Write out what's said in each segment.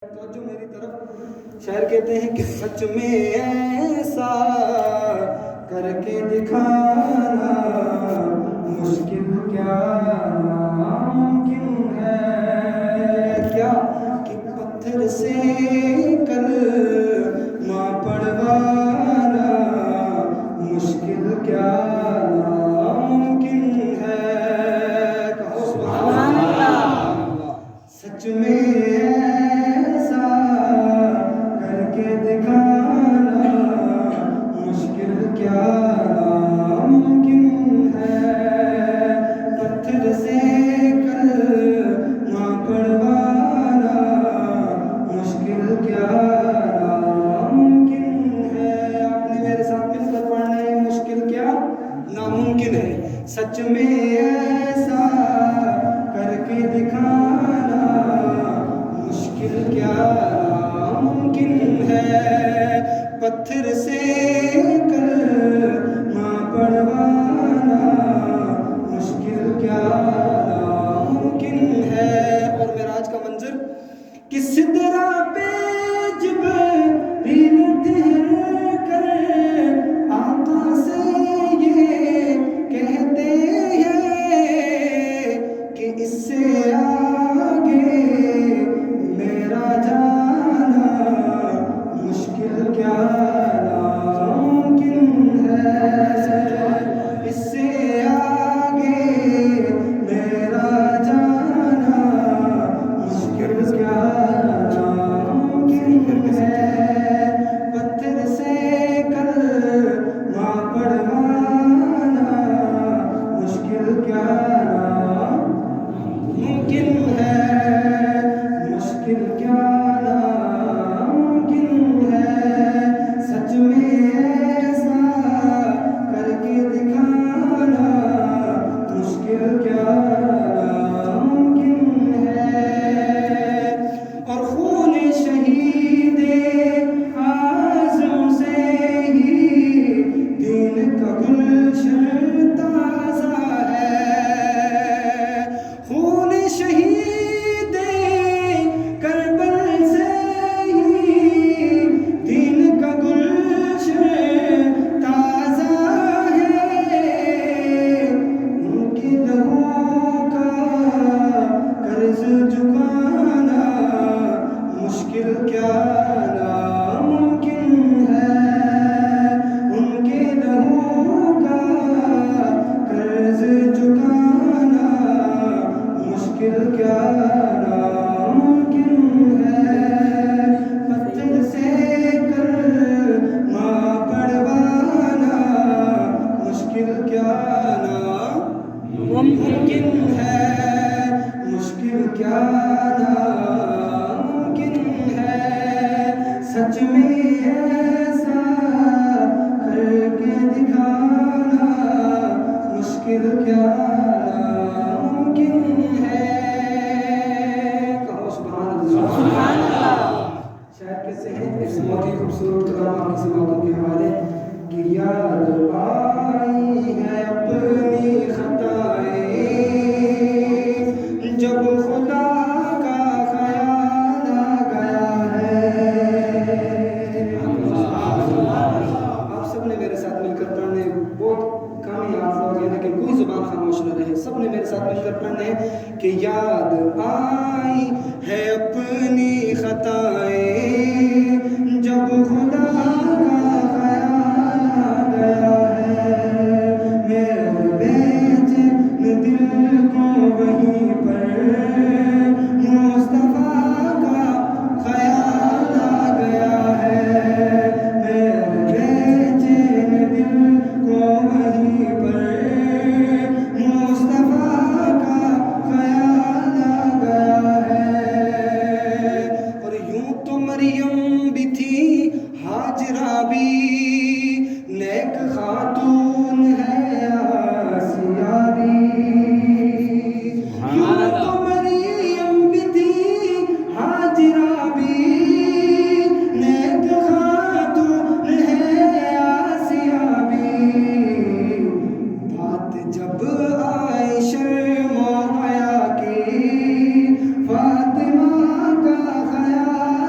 तो जो मेरी तरफ शायर कहते हैं कि सच में ऐसा करके दिखाना मुश्किल क्या नामुमकिन है क्या कि पत्थर से कलमा पढ़वाना मुश्किल क्या नामुमकिन है। कहो सुभान अल्लाह। सच में क्या नामुमकिन है, पत्थर से कलमा पढ़वाना मुश्किल क्या नामुमकिन है। आपने मेरे साथ मिलकर पढ़ना है, मुश्किल क्या नामुमकिन है। सच में ऐसा करके दिखाना मुश्किल क्या नामुमकिन है, पत्थर से कलमा पढ़वाना मुश्किल क्या नामुमकिन है। और मेराज का मंजर कि सिदरा पे जिब्रील ठहर कर आका से ये कहते हैं कि इससे आगे मेरा जाना मुश्किल क्या नामुमकिन है, इससे आगे मेरा जाना मुश्किल क्या नामुमकिन है, पत्थर से कलमा पढ़वाना मुश्किल क्या नामुमकिन है, मुश्किल क्या सच में ऐसा करके दिखाना मुश्किल क्या नामुमकिन है। कहो सुभान अल्लाह। शायद कैसे हैं इस बहुत ही खूबसूरत कलाम की समातों के हवाले कि याद आई है अपनी खताएं जब खुदा सबने मेरे साथ मिलकर पढ़ना है कि याद आई है अपनी खताएं जब खुदा का ख्याल आ गया है, मेरे बेचैन दिल को वहीं पर मुस्तफा का ख्याल आ गया है, मेरे बेचैन दिल को वहीं पर मरियम भी थी हाजरा भी नेक खातून है आसिया भी, यूं तो मरियम भी थी हाजरा भी नेक खातून है आसिया भी, बात जब आए शर्म हया की फातिमा का ख्याल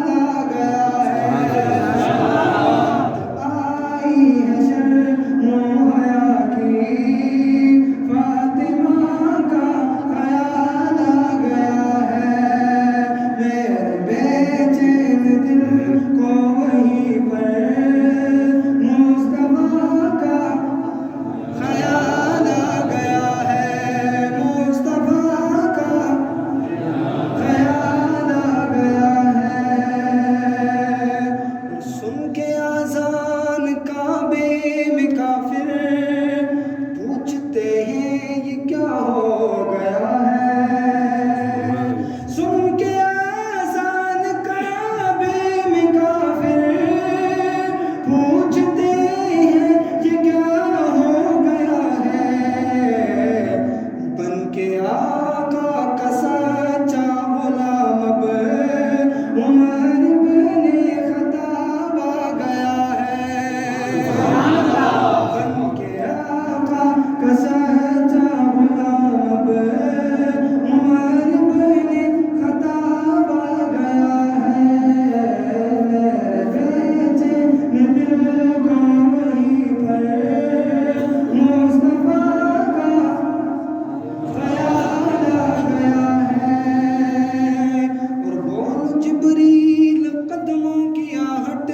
कदमों की आहट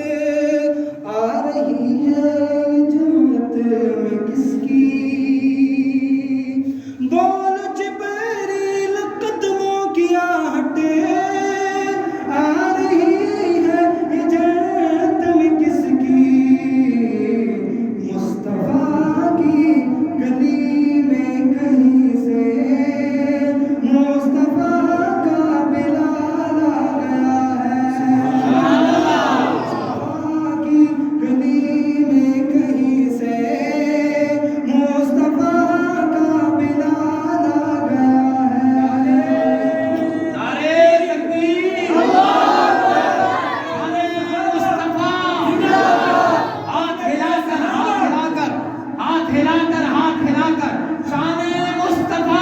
आ रही है जन्नत में किसकी। बोल जिब्रील कदमों की आहट आ रही है जन्नत में किसकी। मुस्तफा की गली में कहीं से मुस्तफा का बिलाल आ गया है। मुस्तफा की गली में कहीं से मुस्तफा का बिलाल आ गया है। नारे तकबीर, नारे मुस्तफा, हाथ हिलाकर, हाथ हिलाकर, हाथ हिलाकर, शाने मुस्तफा,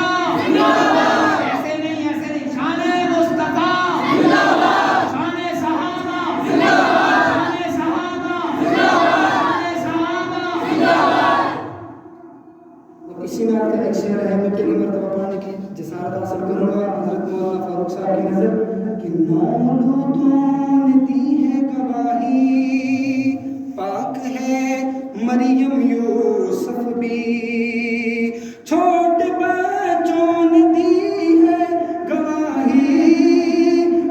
ऐसे नहीं, शाने मुस्तफा, शाने सहाबा, शाने सहाबा, शाने सहाबा। और इसी नात का एक शेर है, मैं पहली मरतबा पढ़ने की जसारत हासिल करूंगा हजरत मौलाना फारूक साहब की नजर कि मौलूदों ने दी है गवाही, पाक है मरियम यूसुफ भी। छोटे बच्चों ने दी है गवाही,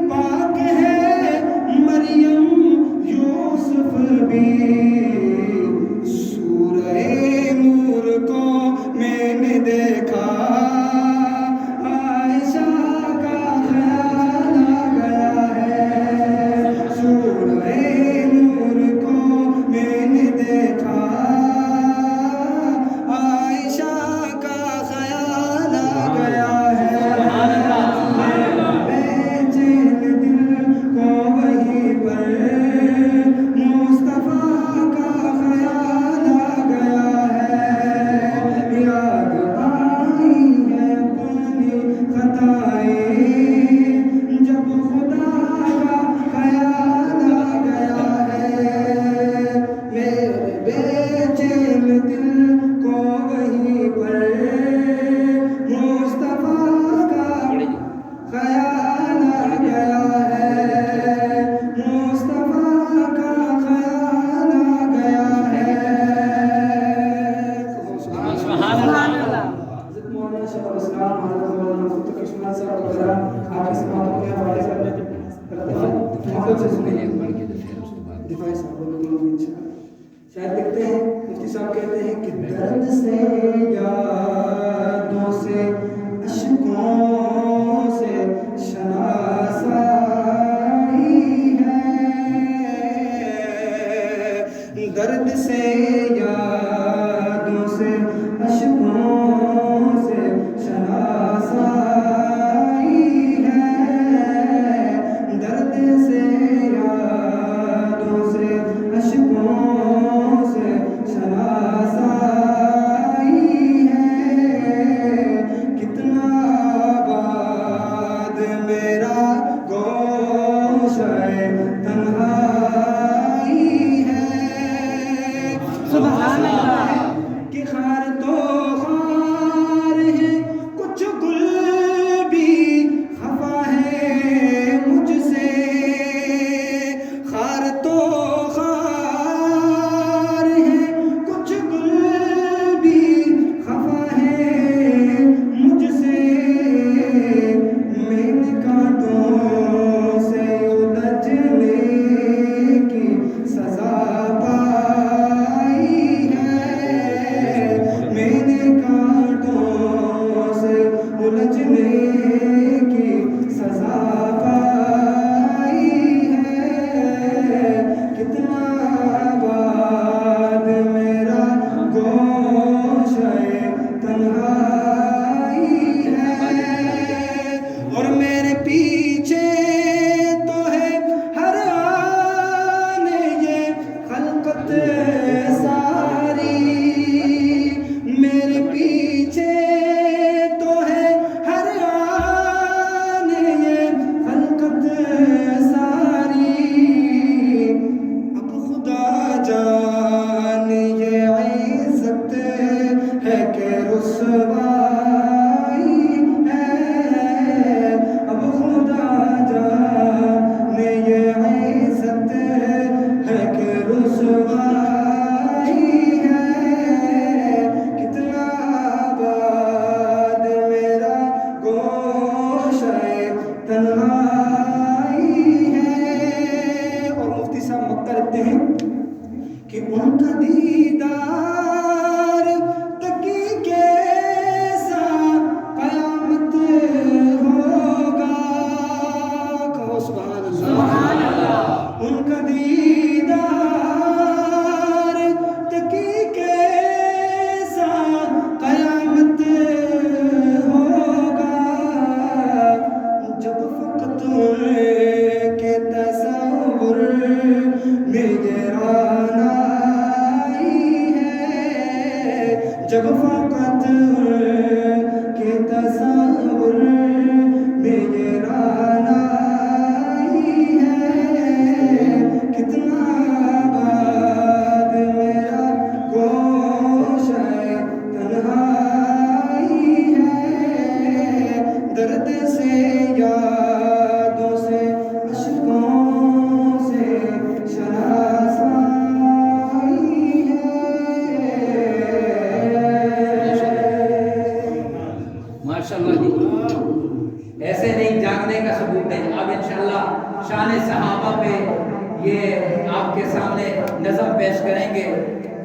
पाक है मरियम यूसुफ भी। सूरह नूर को मैंने देखा, आयशा का ख्याल आ गया है। सूरह नूर को मैंने देखा, आयशा का ख्याल आ गया है। बेचैन दिल को वहीं पर मुस्तफा का ख्याल आ गया है। याद आई है अपनी खताएं, जब खुदा का ख्याल आ गया है। मेरे बेचैन दिल को वहीं पर मुस्तफा का ख्याल आ गया है। मुस्तफा का ख्याल आ गया है। सुभान अल्लाह। हज़रत मौलाना शेखुल इस्लाम हज़रत मौलाना मुफ्ती किस्मत साहब वगैरह आपकी समातों के हवाले से करते हैं। मोहब्बत से सुनिए दिफाई साहब बोलेंगे इंशाअल्लाह। शायद लिखते हैं, मुफ्ती साहब कहते हैं कि दर्द से यादों से अश्कों से शनासाई है। दर्द से यादों से अश्कों से शनासाई है। दर्द से यादों से अश्कों से शनासाई है। कितना आबाद मेरा गोशे तन्हाई है। सुभान अल्लाह। कि खार तो खार है, कुछ गुल भी खफा है मुझसे। खार तो खार है, कुछ गुल भी खफा है मुझसे। मैंने कांटों से उलझने जब फकत के तसव्वुर में ये राना ही है, कितना आबाद मेरा गोशे तन्हाई है, दर्द से यादों से अश्कों से शनासाई माशाअल्लाह जी, ऐसे नहीं जागने का सबूत है। अब इंशाअल्लाह शान सहाबा पे ये आपके सामने नज़म पेश करेंगे,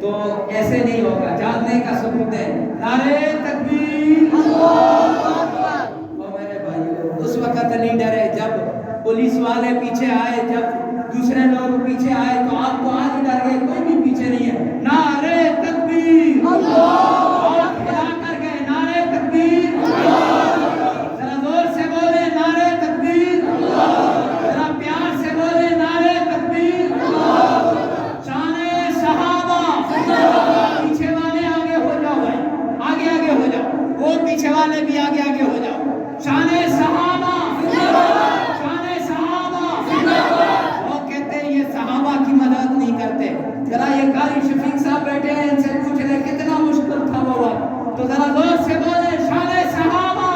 तो ऐसे नहीं होगा, जागने का सबूत है। नारे तकबीर, अल्लाहु अकबर। ओ मेरे भाइयों, उस वक्त नहीं डरे जब पुलिस वाले पीछे आए, जब दूसरे लोग पीछे आए, तो आप तो आज ही डर गए, कोई भी पीछे नहीं है। नारे तकबीर, अल्लाह खिला कर गए, नारे तकबीर, जरा जोर से बोले नारे तकबीर, जरा प्यार से बोले नारे तकबीर। शाने सहाबा, पीछे वाले आगे हो जाओ भाई, आगे आगे हो जाओ, वो पीछे वाले भी आगे आगे हो जाओ। शाने सहाबा, शाने सहाबा, वो कहते हैं ये सहाबा की मदद नहीं करते। जरा ये कारी शफीक साहब बैठे हैं, इनसे पूछ ले कितना मुश्किल था वो वक्त, तो जरा जोर से बोले शाने सहाबा।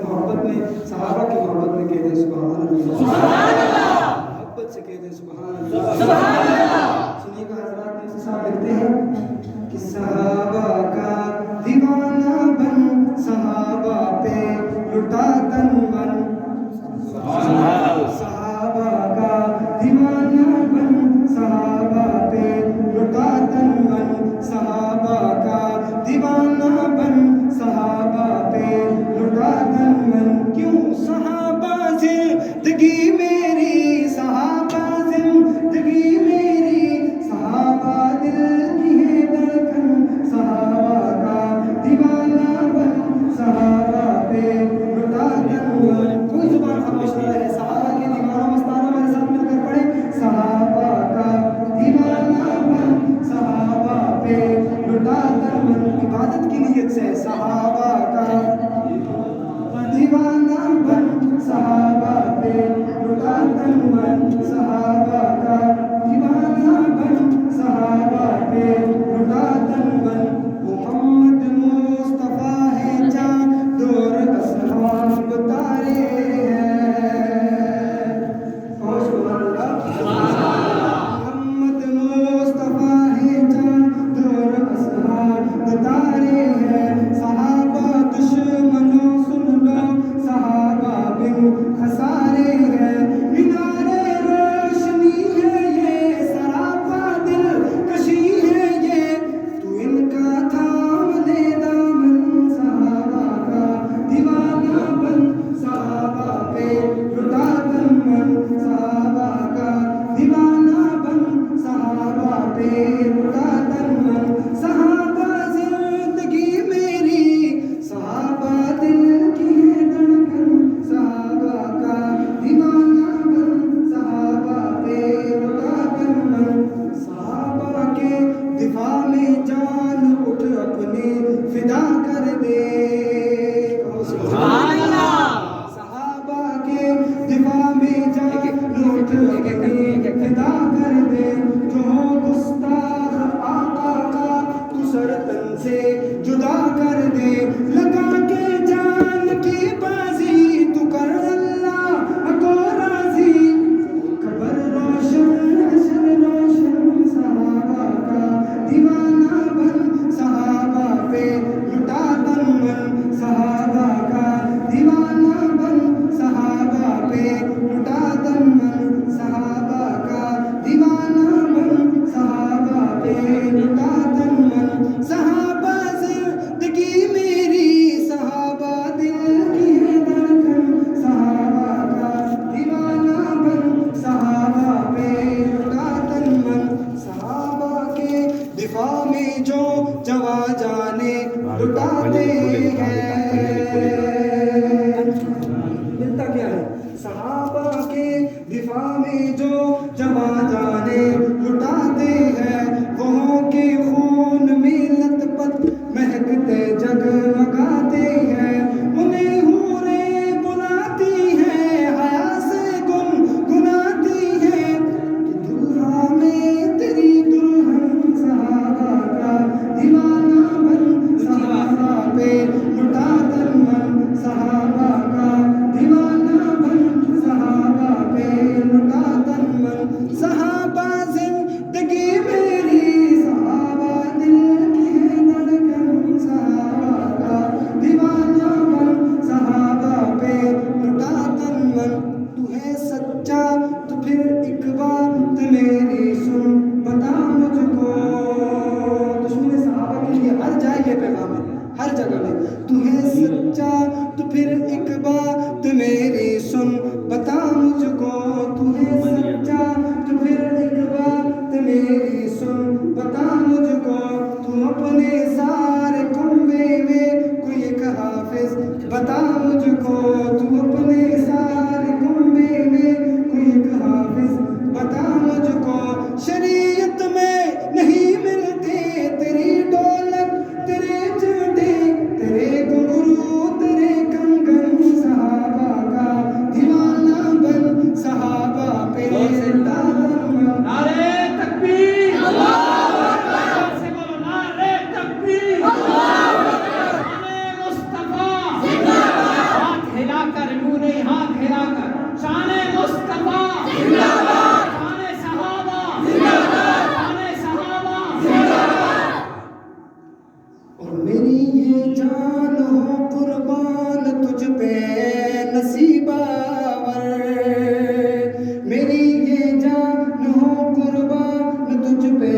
मोहब्बत में सहाबा की मोहब्बत में कह दे सुभान अल्लाह, मोहब्बत से कह दे सुभान अल्लाह। सुनिएगा हज़रात, मुझसे साहब लिखते हैं कि सहाबा का दीवाना बन, सहाबा पे लुटा तन मन, सहाबा का दीवाना बन, सहाबा पे लुटा तन मन, सहाबा का दीवाना बन, सहाबा पे लुटा तन मन। क्यों सहाबा जिंदगी मेरी, सहाबा जिंदगी मेरी, सहाबा दिल की है धड़कन, सहाबा का दीवाना बन, सहाबा पे लुटा तन मन। कोई जुबान खामोश नहीं रहे, सहाबा के दीवाना मस्ताना मेरे साथ मिलकर पढ़े। सहाबा का दीवाना बन, सहाबा पे लुटा तन मन। इबादत की नीयत से सहाबा का दीवाना बन, सहाबा पे लुटा तन मन, सहाबा का दीवाना बन, सहाबा पे लुटा तन मन। मोहम्मद मुस्तफा है चाँद और असहाब तारे हैं। मोहम्मद मुस्तफा है चाँद और असहाब तारे हैं। सहाबा दुश्मनों सुन लो, सहाबा बिन खसारे हैं। मीनारे रोशनी है ये, सरापा दिल कशी है ये, तू इनका थाम ले दामन, सहाबा का दीवाना बन, सहाबा पे लुटा तन मन, सहाबा का दीवाना बन, सहाबा पे लुटा तन मन। सहाबा जिंदगी मेरी, सहाबा दिल की है धड़कन, सहाबा का दीवाना बन, सहाबा पे लुटा तन मन। सहाबा के दिफा में जान उठ अपनी फिदा कर दे, सहाबा के दिफा में जान उठ अपनी फिदा कर दे। जो गुस्ताख आका का तू सर तन से जुदा कर दे, लगा के जान की बाजी तू कर अल्लाह को राजी। कबर रोशन हशर रोशन, सहाबा का दीवाना बन, सहाबा पे लुटा तन मन, सहाबा का दीवाना बन, सहाबा पे लुटा तन मन, सहाबा का दीवाना बन, सहाबा पे लुटा तन मन। सहाबा जिंदगी मेरी, सहाबा दिल की है धड़कन, सहाबा का दीवाना बन, सहाबा पे लुटा तन मन। सहाबा के दिफा में जो जवा जाने लुटाते हैं, तू है सच्चा तो फिर एक बात मेरी सुन, बता मुझको तू है सच्चा तो फिर एक बात मेरी सुन, बता मुझको तू अपने सारे कुंबे में कोई एक हाफिज, बता मुझको तू अपने सारे कुंबे में कोई एक हाफिज, बता मुझको शरीयत में नहीं मिलते तेरी दौलत तेरे झूठे तेरे घुंघरू तेरे कंगन, सहाबा का दीवाना बन सहाबा पे नारे तकबीर, अल्लाहू अकबर, से बोलो नारे तकबीर, अल्लाहू अकबर, शाने मुस्तफा जिंदाबाद, हाथ हिलाकर मुंह नहीं हाथ हिलाकर, शाने मुस्तफा जिंदाबाद, शाने सहाबा जिंदाबाद, शाने सहाबा जिंदाबाद। और मेरी ये जान हो कुर्बान तुझ पे नसीबावर, मेरी ये जान हो कुर्बान तुझ पे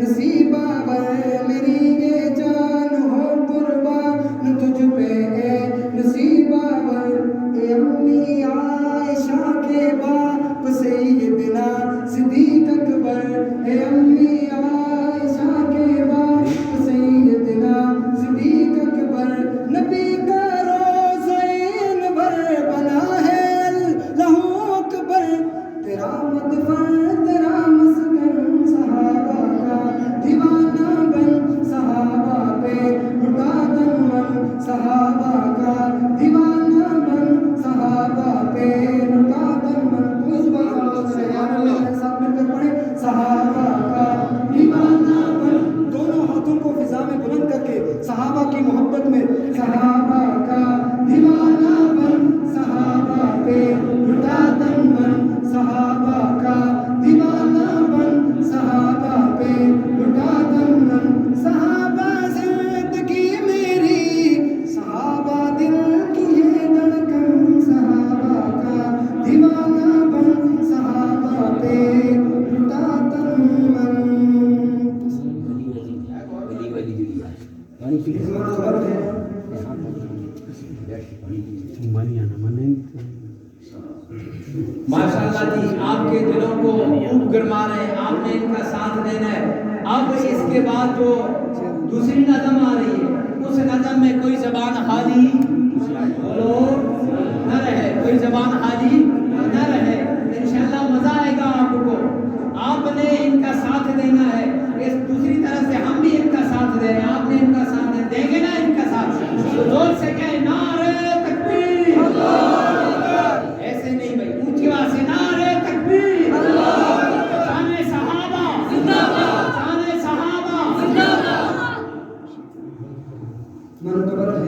नसीबावर, मेरी ये जान हो कुर्बान तुझ पे नसीबावर। ए अम्मी आयशा के बाप सैयदना सिद्दीक अकबर, ए अम्मी आयशा के बाप सैयदना सिद्दीक अकबर, नबी का रोज़े अनवर बना है अल्लाहू अकबर, तेरा मदफन तेरा मस्कन, सहाबा का दीवाना बन सहाबा पे लुटा दम मन, सहाबा का दीवाना बन सहाबा पे लुटा दम मन। कोई सुभान अल्लाह साथ मिलकर पढ़े, सहाबा का दीवाना बन, दोनों हाथों को फिजा में बुलंद करके सहाबा की मोहब्बत में, सहाबा का दीवाना बन सहाबा पे लुटा दम मन, सहाबा का दीवाना बन सहाबा पे लुटा दम मन, सहाबा जिंदगी मेरी सहाबा दिल की ये धड़कन, सहाबा का दीवाना बन सहाबा पे लुटा दम मन। माशाल्लाह जी, आपके दिलों को खूब गरमा रहे हैं, आपने इनका साथ देना है। अब इसके बाद जो दूसरी नज़म आ रही है, उस नज़म में कोई ज़बान खाली बोलो न रहे, कोई ज़बान खाली न रहे। इंशाल्लाह मज़ा आएगा आपको। आपने इनका साथ देना है, इस दूसरी तरफ से हम भी इनका साथ दे रहे हैं, आपने इनका साथ देंगे ना, इनका साथ तो जोर से कहे नारे तकबीर, ऐसे नहीं भाई, ऊंची आवाज से नारे तकबीर, शाने सहाबा जिंदाबाद, शाने सहाबा जिंदाबाद। मन कबर है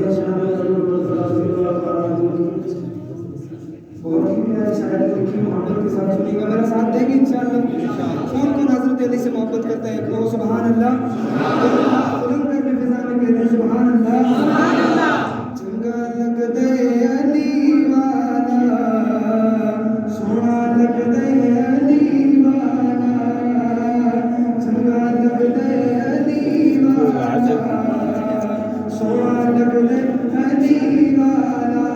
बहुत ही प्यारी शायरी लिखी, मोहब्बत के साथ सुनिएगा, मेरा साथ देंगे इंशाअल्लाह। कौन कौन हजरत अली से मोहब्बत करता है? कहो सुभान अल्लाह, बुलंद करके फिजा में कहते हैं सुभान अल्लाह, सुभान अल्लाह। चंगा लगदे अली वाला, सोना लगदे अली वाला, चंगा लगदे अली वाला, सोना लगदे अली वाला,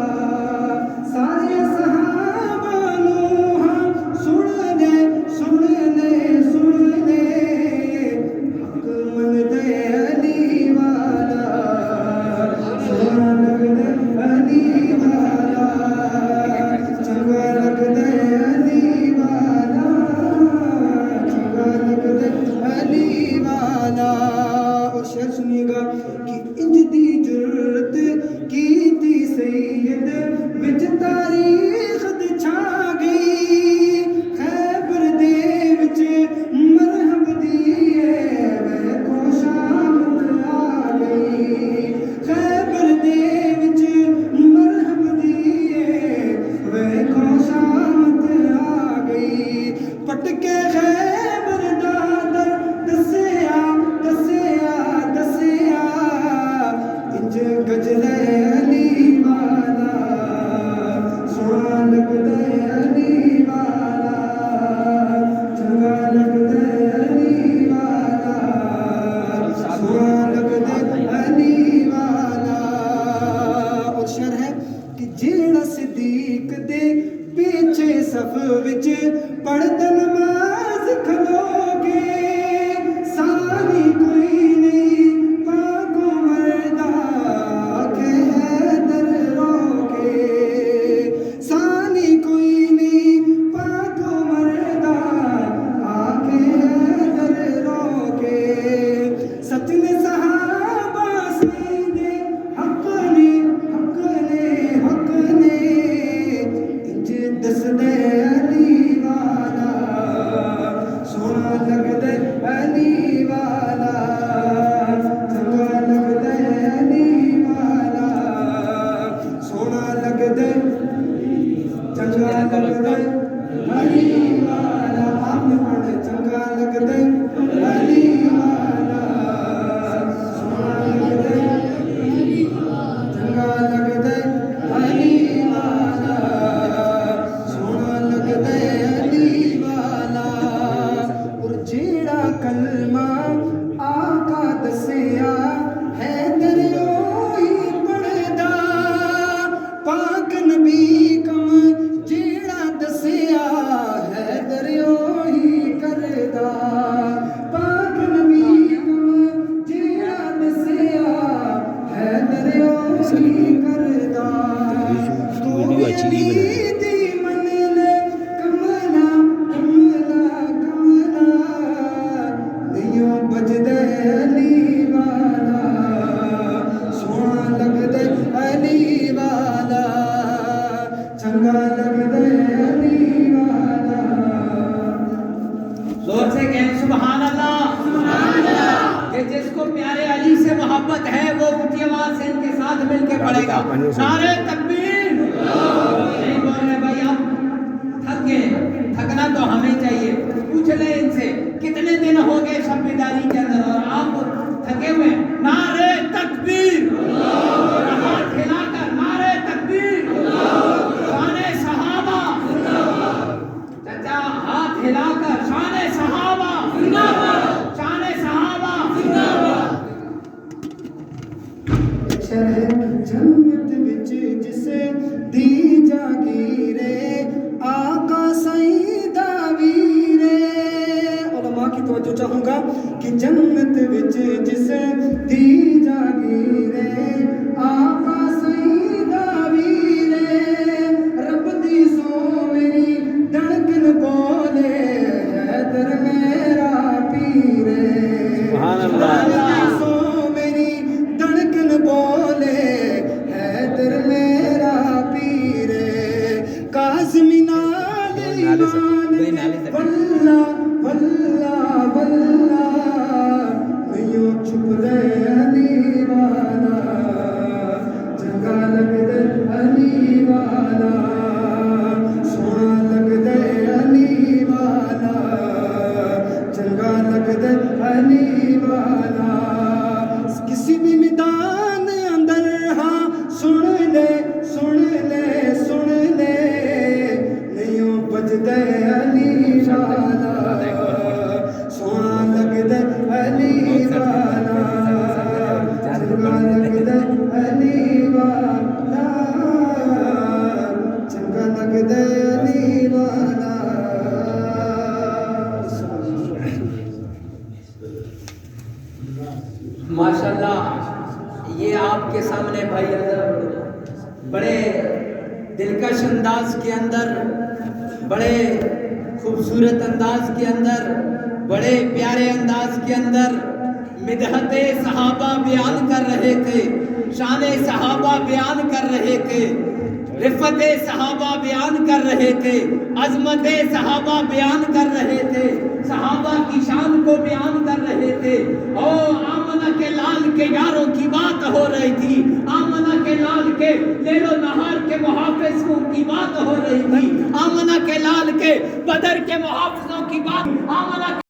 सारे सहाबा नूह सुन ले सुन ले सुन ले, हक मन मोहब्बत है वो ऊंची आवाज से इनके साथ मिलके पड़ेगा। नारे तकबीर। नहीं बोल रहे भाई आप थक गए, थकना तो हमें चाहिए। पूछ ले इनसे कितने दिन हो गए शब बेदारी के अंदर और आप थके हुए। नारे तकबीर। हाथ हिलाकर नारे तकबीर। शाने सहाबा। चाचा हाथ हिलाकर शाने सहाबा। शाने सहाबा। शहर जन्नत विच जिसे दी जागीरे आका सईदा वीरे। उलमा की तवज्जो चाहूंगा कि जन्नत विच जिसे दी जागीरे आका सईदा वीरे। रब दी सो मेरी धड़कन बोले हैदर मेरा पीरे। सुभान अल्लाह। सो मेरी धड़कन बोले हैदर मेरा पीरे। काज़मी नाल ईमान वल्ला वल्ला वल्ला मैयों छुप दे अली वाला चंगा लगदे अली वाला सोहना लगदे अली वाला चंगा लगदे अली वाला। किसी भी मैदान अंदर हाँ सुन ले सुन ले सुन ले नहीं बजदे अली वाला सोहना लगदे अली वाला चंगा लगदे अली वाला चंगा लगदे अली वाला। माशाल्लाह ये आपके सामने भाई अज़हर बड़े दिलकश अंदाज के अंदर, बड़े खूबसूरत अंदाज के अंदर, बड़े प्यारे अंदाज के अंदर मिदहते सहाबा बयान कर रहे थे, शाने सहाबा बयान कर रहे थे, रिफ़ते सहाबा बयान कर रहे थे, अज़मते सहाबा बयान कर रहे थे, सहाबा की शान को बयान कर रहे थे। ओ आमना के लाल के यारों की बात हो रही थी, आमना के लाल के लेलो नहार के मुहाफ़िज़ों की बात हो रही थी, आमना के लाल के बदर के मुहाफ़िज़ों की बात, आमना